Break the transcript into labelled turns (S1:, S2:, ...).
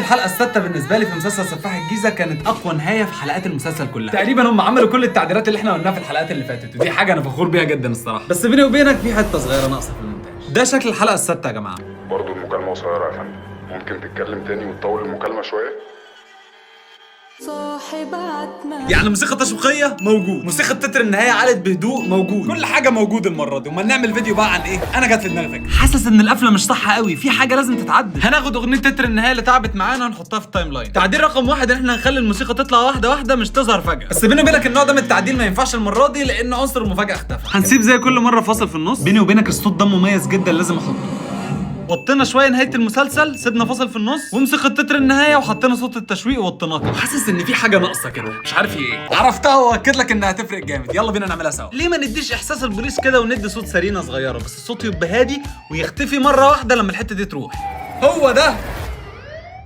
S1: الحلقه السادسه بالنسبه لي في مسلسل سفاح الجيزه كانت اقوى نهايه في حلقات المسلسل كلها. تقريبا هم عملوا كل التعديلات اللي احنا قلناها في الحلقات اللي فاتت، ودي حاجه انا فخور بيها جدا الصراحه. بس بيني وبينك في حته صغيره ناقصه في المونتاج. ده شكل الحلقه السادسه يا جماعه.
S2: برضه المكالمه قصيره يا فندم، ممكن تتكلم تاني وتطول المكالمه شويه؟
S1: يعني موسيقى تشويقيه موجود، موسيقى تتر النهايه عالت بهدوء موجود، كل حاجه موجود المره دي. امال نعمل فيديو بقى عن ايه؟ انا جت في دماغي فكره. حاسس ان القفله مش صح قوي، في حاجه لازم تتعدل. هناخد اغنيه تتر النهايه اللي تعبت معانا ونحطها في التايم لاين. تعديل رقم 1 ان احنا نخلي الموسيقى تطلع واحده واحده مش تظهر فجاه. بس بيني وبينك النوع ده من التعديل ما ينفعش المره دي لان عنصر المفاجاه اختفى. هنسيب زي كل مره فاصل في النص. بيني وبينك الصوت ده مميز جدا لازم احطه. وطينا شويه نهايه المسلسل، سيبنا فاصل في النص وموسيقى تتر النهايه وحطينا صوت التشويق ووطيناه. حاسس ان في حاجه ناقصه كده، مش عارف ايه. عرفتها واكد لك انها هتفرق جامد. يلا بينا نعملها سوا. ليه ما نديش احساس البوليس كده وندي صوت سرينه صغيره، بس الصوت يبقى هادي ويختفي مره واحده لما الحته دي تروح. هو ده